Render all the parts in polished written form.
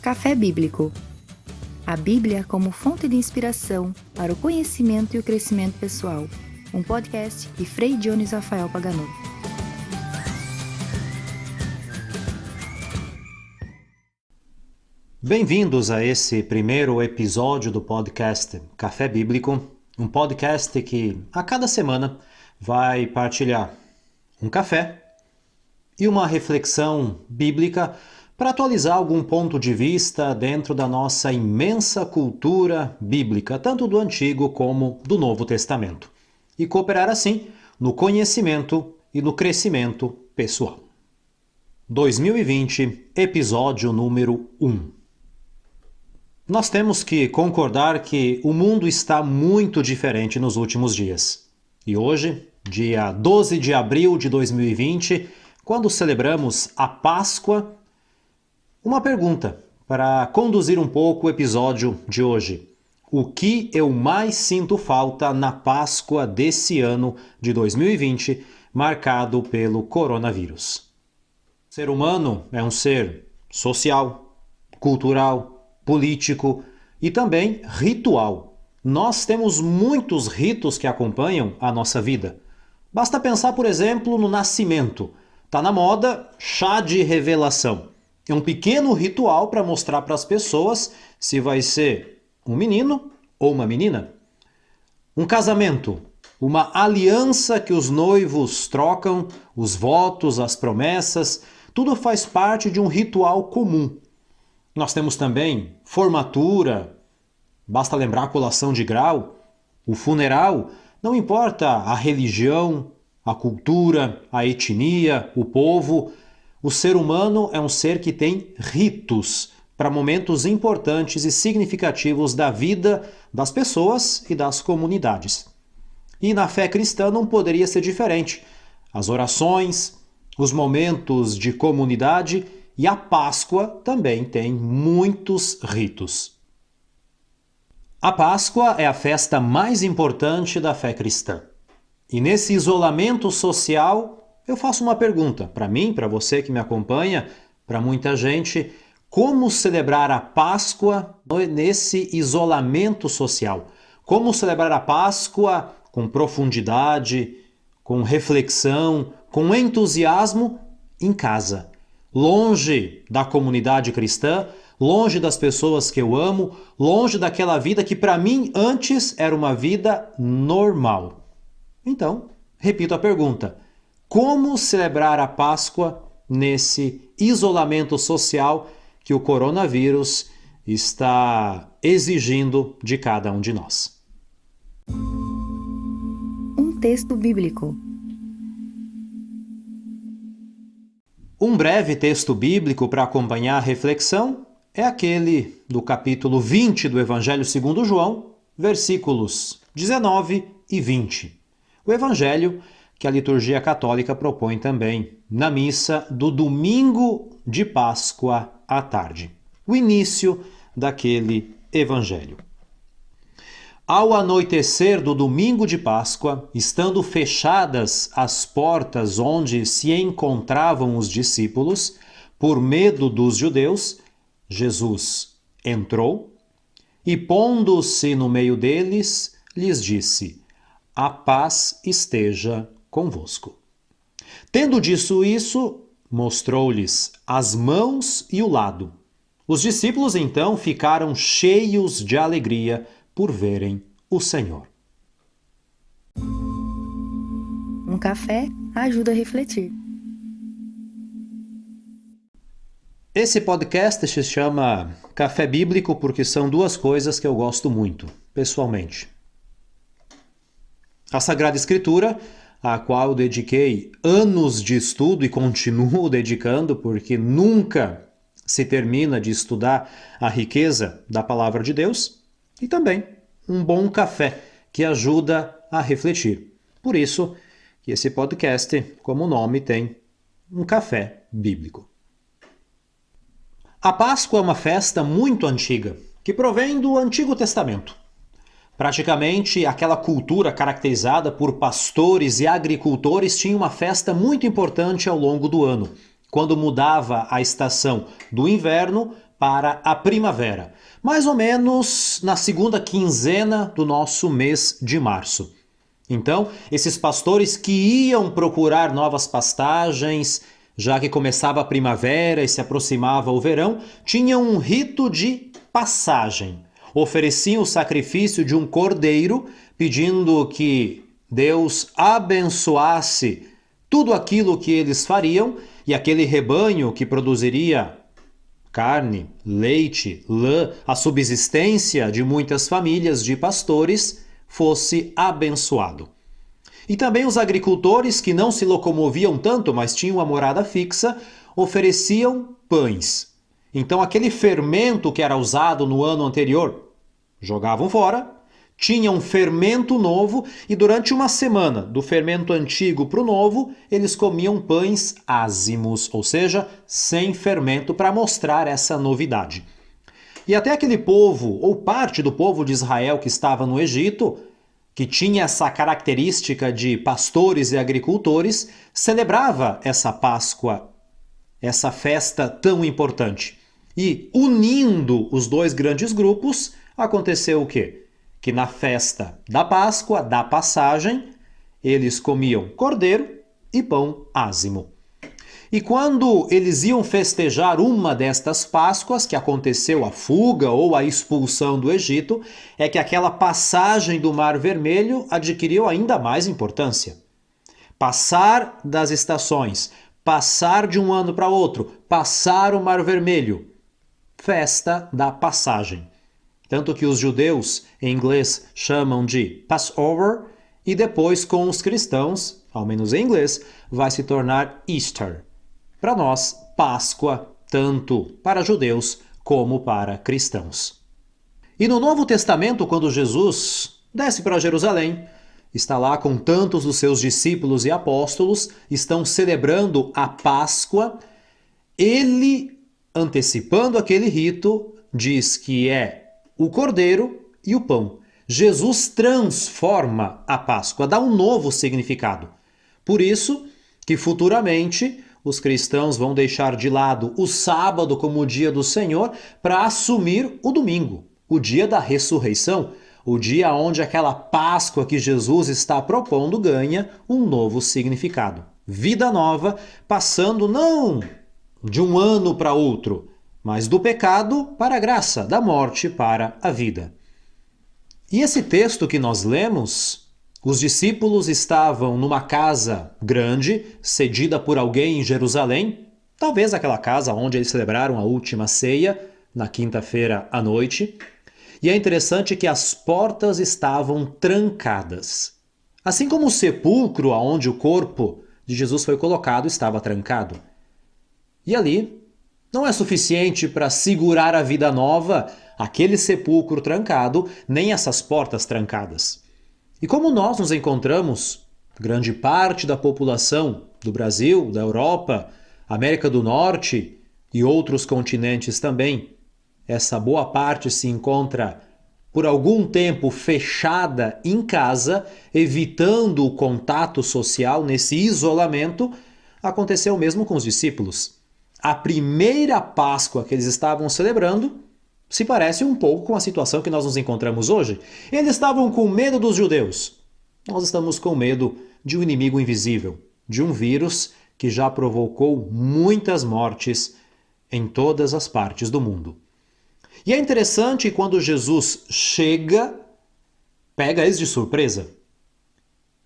Café Bíblico. A Bíblia como fonte de inspiração para o conhecimento e o crescimento pessoal. Um podcast de Frei Dionis Rafael Paganotto. Bem-vindos a esse primeiro episódio do podcast Café Bíblico, um podcast que a cada semana vai partilhar um café e uma reflexão bíblica para atualizar algum ponto de vista dentro da nossa imensa cultura bíblica, tanto do Antigo como do Novo Testamento, e cooperar assim no conhecimento e no crescimento pessoal. 2020, episódio número 1. Nós temos que concordar que o mundo está muito diferente nos últimos dias. E hoje, dia 12 de abril de 2020, quando celebramos a Páscoa, uma pergunta para conduzir um pouco o episódio de hoje. O que eu mais sinto falta na Páscoa desse ano de 2020, marcado pelo coronavírus? O ser humano é um ser social, cultural, político e também ritual. Nós temos muitos ritos que acompanham a nossa vida. Basta pensar, por exemplo, no nascimento. Está na moda chá de revelação. É um pequeno ritual para mostrar para as pessoas se vai ser um menino ou uma menina. Um casamento, uma aliança que os noivos trocam, os votos, as promessas, tudo faz parte de um ritual comum. Nós temos também formatura, basta lembrar a colação de grau, o funeral, não importa a religião, a cultura, a etnia, o povo, o ser humano é um ser que tem ritos para momentos importantes e significativos da vida das pessoas e das comunidades. E na fé cristã não poderia ser diferente. As orações, os momentos de comunidade e a Páscoa também tem muitos ritos. A Páscoa é a festa mais importante da fé cristã. E nesse isolamento social, eu faço uma pergunta para mim, para você que me acompanha, para muita gente: como celebrar a Páscoa nesse isolamento social? Como celebrar a Páscoa com profundidade, com reflexão, com entusiasmo em casa, longe da comunidade cristã, longe das pessoas que eu amo, longe daquela vida que para mim antes era uma vida normal? Então, repito a pergunta: como celebrar a Páscoa nesse isolamento social que o coronavírus está exigindo de cada um de nós? Um texto bíblico. Um breve texto bíblico para acompanhar a reflexão é aquele do capítulo 20 do Evangelho segundo João, versículos 19 e 20. O Evangelho que a liturgia católica propõe também na missa do domingo de Páscoa à tarde. O início daquele Evangelho. Ao anoitecer do domingo de Páscoa, estando fechadas as portas onde se encontravam os discípulos, por medo dos judeus, Jesus entrou e, pondo-se no meio deles, lhes disse: a paz esteja convosco. Tendo dito isso, mostrou-lhes as mãos e o lado. Os discípulos então ficaram cheios de alegria por verem o Senhor. Um café ajuda a refletir. Esse podcast se chama Café Bíblico porque são duas coisas que eu gosto muito, pessoalmente. A Sagrada Escritura, a qual eu dediquei anos de estudo e continuo dedicando, porque nunca se termina de estudar a riqueza da Palavra de Deus, e também um bom café que ajuda a refletir. Por isso que esse podcast, como nome, tem um café bíblico. A Páscoa é uma festa muito antiga, que provém do Antigo Testamento. Praticamente aquela cultura caracterizada por pastores e agricultores tinha uma festa muito importante ao longo do ano, quando mudava a estação do inverno para a primavera, mais ou menos na segunda quinzena do nosso mês de março. Então, esses pastores que iam procurar novas pastagens, já que começava a primavera e se aproximava o verão, tinham um rito de passagem. Ofereciam o sacrifício de um cordeiro, pedindo que Deus abençoasse tudo aquilo que eles fariam, e aquele rebanho que produziria carne, leite, lã, a subsistência de muitas famílias de pastores, fosse abençoado. E também os agricultores que não se locomoviam tanto, mas tinham uma morada fixa, ofereciam pães. Então aquele fermento que era usado no ano anterior, jogavam fora, tinha um fermento novo e durante uma semana, do fermento antigo para o novo, eles comiam pães ázimos, ou seja, sem fermento, para mostrar essa novidade. E até aquele povo, ou parte do povo de Israel que estava no Egito, que tinha essa característica de pastores e agricultores, celebrava essa Páscoa, essa festa tão importante. E unindo os dois grandes grupos, aconteceu o quê? Que na festa da Páscoa, da passagem, eles comiam cordeiro e pão ázimo. E quando eles iam festejar uma destas Páscoas, que aconteceu a fuga ou a expulsão do Egito, é que aquela passagem do Mar Vermelho adquiriu ainda mais importância. Passar das estações, passar de um ano para outro, passar o Mar Vermelho. Festa da passagem. Tanto que os judeus, em inglês, chamam de Passover, e depois com os cristãos, ao menos em inglês, vai se tornar Easter. Para nós, Páscoa, tanto para judeus como para cristãos. E no Novo Testamento, quando Jesus desce para Jerusalém, está lá com tantos dos seus discípulos e apóstolos, estão celebrando a Páscoa, ele, antecipando aquele rito, diz que é o cordeiro e o pão. Jesus transforma a Páscoa, dá um novo significado. Por isso que futuramente os cristãos vão deixar de lado o sábado como o dia do Senhor para assumir o domingo, o dia da ressurreição, o dia onde aquela Páscoa que Jesus está propondo ganha um novo significado. Vida nova, passando não de um ano para outro, mas do pecado para a graça, da morte para a vida. E esse texto que nós lemos, os discípulos estavam numa casa grande, cedida por alguém em Jerusalém, talvez aquela casa onde eles celebraram a última ceia, na quinta-feira à noite. E é interessante que as portas estavam trancadas. Assim como o sepulcro onde o corpo de Jesus foi colocado estava trancado. E ali não é suficiente para segurar a vida nova aquele sepulcro trancado, nem essas portas trancadas. E como nós nos encontramos, grande parte da população do Brasil, da Europa, América do Norte e outros continentes também, essa boa parte se encontra por algum tempo fechada em casa, evitando o contato social nesse isolamento, aconteceu o mesmo com os discípulos. A primeira Páscoa que eles estavam celebrando se parece um pouco com a situação que nós nos encontramos hoje. Eles estavam com medo dos judeus. Nós estamos com medo de um inimigo invisível, de um vírus que já provocou muitas mortes em todas as partes do mundo. E é interessante quando Jesus chega, pega eles de surpresa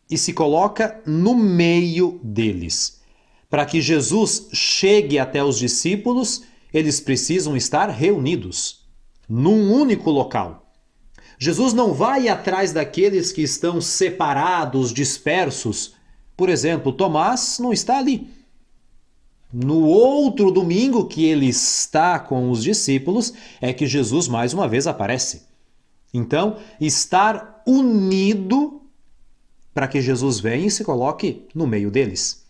e se coloca no meio deles. Para que Jesus chegue até os discípulos, eles precisam estar reunidos, num único local. Jesus não vai atrás daqueles que estão separados, dispersos. Por exemplo, Tomás não está ali. No outro domingo que ele está com os discípulos, é que Jesus mais uma vez aparece. Então, estar unido para que Jesus venha e se coloque no meio deles.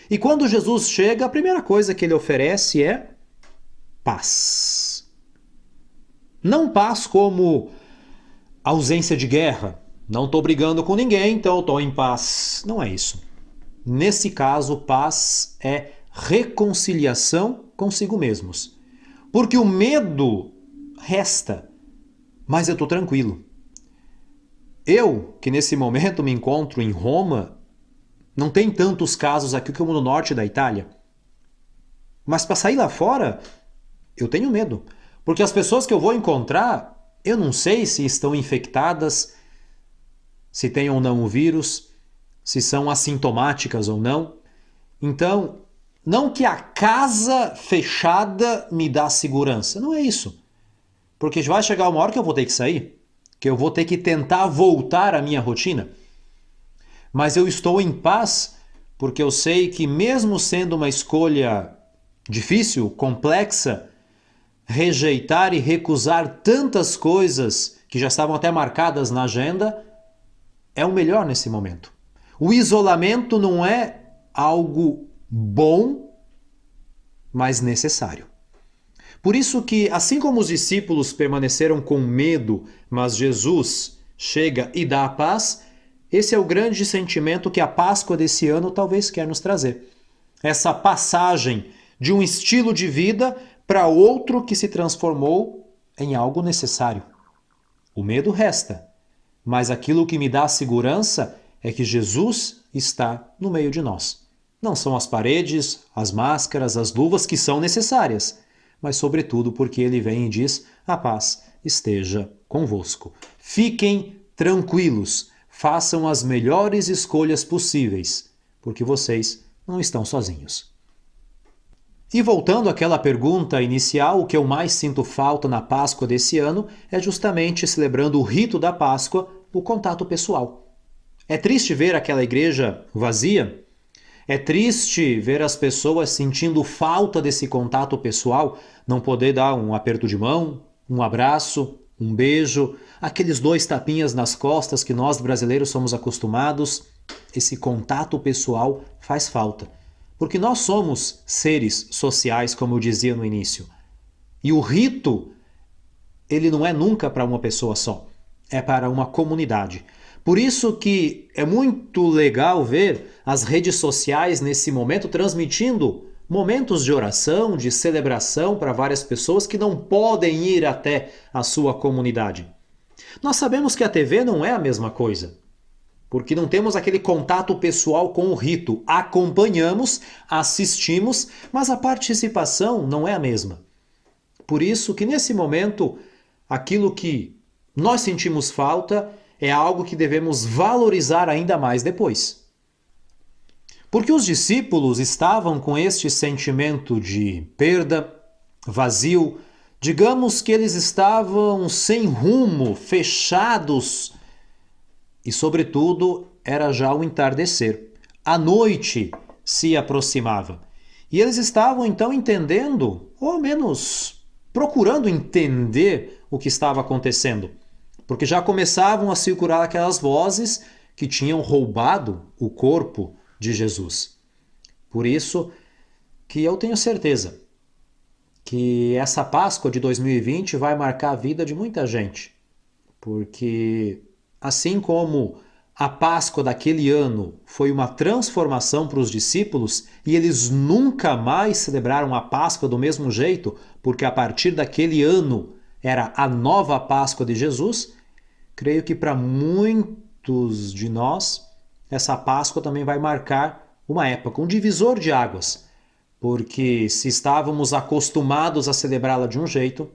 E quando Jesus chega, a primeira coisa que ele oferece é paz. Não paz como ausência de guerra. Não estou brigando com ninguém, então estou em paz. Não é isso. Nesse caso, paz é reconciliação consigo mesmos. Porque o medo resta, mas eu estou tranquilo. Eu, que nesse momento me encontro em Roma, não tem tantos casos aqui como no norte da Itália. Mas para sair lá fora, eu tenho medo. Porque as pessoas que eu vou encontrar, eu não sei se estão infectadas, se têm ou não o vírus, se são assintomáticas ou não. Então, não que a casa fechada me dá segurança, não é isso. Porque vai chegar uma hora que eu vou ter que sair, que eu vou ter que tentar voltar à minha rotina. Mas eu estou em paz porque eu sei que mesmo sendo uma escolha difícil, complexa, rejeitar e recusar tantas coisas que já estavam até marcadas na agenda, é o melhor nesse momento. O isolamento não é algo bom, mas necessário. Por isso que, assim como os discípulos permaneceram com medo, mas Jesus chega e dá a paz, esse é o grande sentimento que a Páscoa desse ano talvez quer nos trazer. Essa passagem de um estilo de vida para outro que se transformou em algo necessário. O medo resta, mas aquilo que me dá segurança é que Jesus está no meio de nós. Não são as paredes, as máscaras, as luvas que são necessárias, mas sobretudo porque ele vem e diz: a paz esteja convosco. Fiquem tranquilos, façam as melhores escolhas possíveis, porque vocês não estão sozinhos. E voltando àquela pergunta inicial, o que eu mais sinto falta na Páscoa desse ano é justamente, celebrando o rito da Páscoa, o contato pessoal. É triste ver aquela igreja vazia. É triste ver as pessoas sentindo falta desse contato pessoal, não poder dar um aperto de mão, um abraço, um beijo, aqueles 2 tapinhas nas costas que nós brasileiros somos acostumados. Esse contato pessoal faz falta, porque nós somos seres sociais, como eu dizia no início. E o rito, ele não é nunca para uma pessoa só, é para uma comunidade. Por isso que é muito legal ver as redes sociais nesse momento transmitindo momentos de oração, de celebração para várias pessoas que não podem ir até a sua comunidade. Nós sabemos que a TV não é a mesma coisa, porque não temos aquele contato pessoal com o rito. Acompanhamos, assistimos, mas a participação não é a mesma. Por isso que nesse momento, aquilo que nós sentimos falta é algo que devemos valorizar ainda mais depois. Porque os discípulos estavam com este sentimento de perda, vazio, digamos que eles estavam sem rumo, fechados, e sobretudo era já o entardecer. A noite se aproximava. E eles estavam então entendendo, ou ao menos procurando entender o que estava acontecendo. Porque já começavam a circular aquelas vozes que tinham roubado o corpo de Jesus. Por isso que eu tenho certeza que essa Páscoa de 2020 vai marcar a vida de muita gente. Porque assim como a Páscoa daquele ano foi uma transformação para os discípulos e eles nunca mais celebraram a Páscoa do mesmo jeito, porque a partir daquele ano era a nova Páscoa de Jesus, creio que para muitos de nós, essa Páscoa também vai marcar uma época, um divisor de águas. Porque se estávamos acostumados a celebrá-la de um jeito,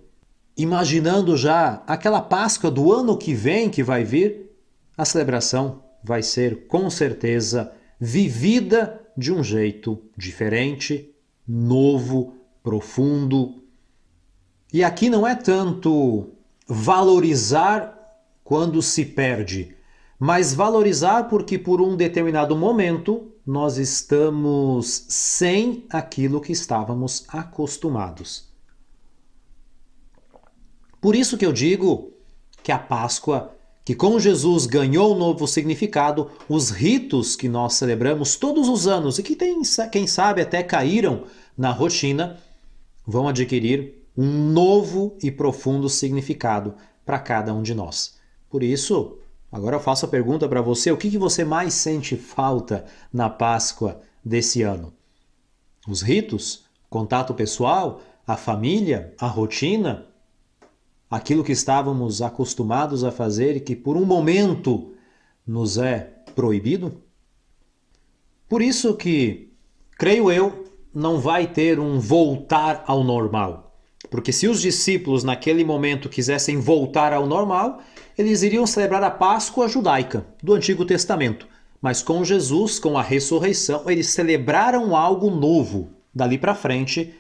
imaginando já aquela Páscoa do ano que vem que vai vir, a celebração vai ser com certeza vivida de um jeito diferente, novo, profundo. E aqui não é tanto valorizar quando se perde, mas valorizar porque por um determinado momento nós estamos sem aquilo que estávamos acostumados. Por isso que eu digo que a Páscoa, que com Jesus ganhou um novo significado, os ritos que nós celebramos todos os anos e que quem sabe até caíram na rotina, vão adquirir um novo e profundo significado para cada um de nós. Por isso, agora eu faço a pergunta para você: o que você mais sente falta na Páscoa desse ano? Os ritos? Contato pessoal? a família, a rotina, aquilo que estávamos acostumados a fazer e que por um momento nos é proibido? Por isso que, creio eu, não vai ter um voltar ao normal. Porque se os discípulos naquele momento quisessem voltar ao normal, eles iriam celebrar a Páscoa judaica do Antigo Testamento. Mas com Jesus, com a ressurreição, eles celebraram algo novo. Dali para frente,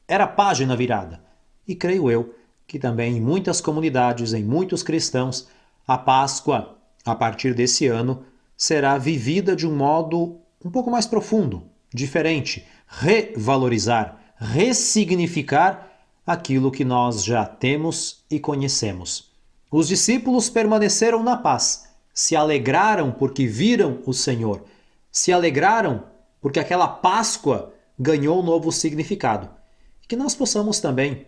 era página virada. E creio eu que também em muitas comunidades, em muitos cristãos, a Páscoa, a partir desse ano, será vivida de um modo um pouco mais profundo, diferente, revalorizar, ressignificar aquilo que nós já temos e conhecemos. Os discípulos permaneceram na paz, se alegraram porque viram o Senhor, se alegraram porque aquela Páscoa ganhou um novo significado. Que nós possamos também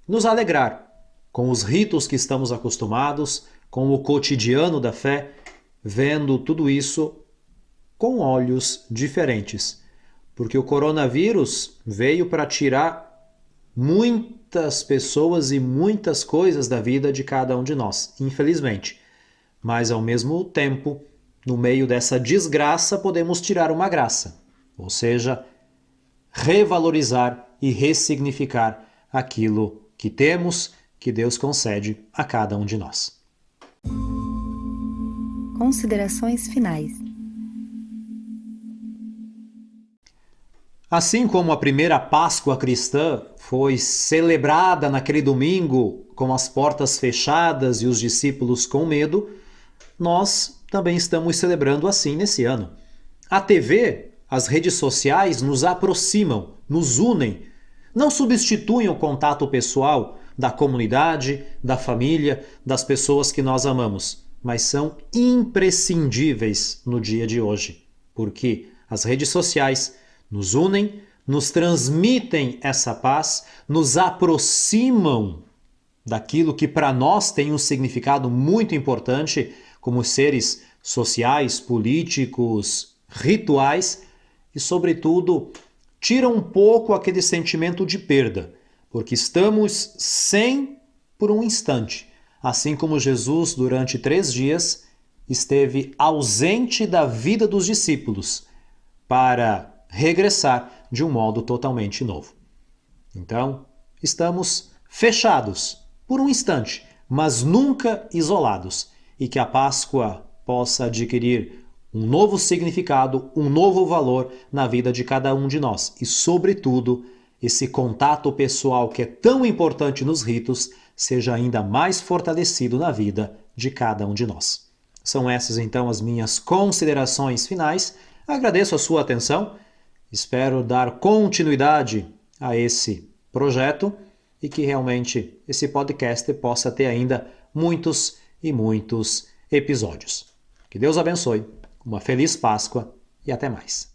nos alegrar com os ritos que estamos acostumados, com o cotidiano da fé, vendo tudo isso com olhos diferentes. Porque o coronavírus veio para tirar muitas pessoas e muitas coisas da vida de cada um de nós, infelizmente. Mas, ao mesmo tempo, no meio dessa desgraça, podemos tirar uma graça. Ou seja, revalorizar e ressignificar aquilo que temos, que Deus concede a cada um de nós. Considerações finais. Assim como a primeira Páscoa cristã foi celebrada naquele domingo com as portas fechadas e os discípulos com medo, nós também estamos celebrando assim nesse ano. A TV, as redes sociais nos aproximam, nos unem, não substituem o contato pessoal da comunidade, da família, das pessoas que nós amamos, mas são imprescindíveis no dia de hoje, porque as redes sociais nos unem, nos transmitem essa paz, nos aproximam daquilo que para nós tem um significado muito importante, como seres sociais, políticos, rituais, e, sobretudo, tiram um pouco aquele sentimento de perda, porque estamos sem por um instante, assim como Jesus, durante 3 dias, esteve ausente da vida dos discípulos para regressar de um modo totalmente novo. Então, estamos fechados por um instante, mas nunca isolados, e que a Páscoa possa adquirir um novo significado, um novo valor na vida de cada um de nós e, sobretudo, esse contato pessoal que é tão importante nos ritos seja ainda mais fortalecido na vida de cada um de nós. São essas, então, as minhas considerações finais. Agradeço a sua atenção. Espero dar continuidade a esse projeto e que realmente esse podcast possa ter ainda muitos e muitos episódios. Que Deus abençoe, uma feliz Páscoa e até mais.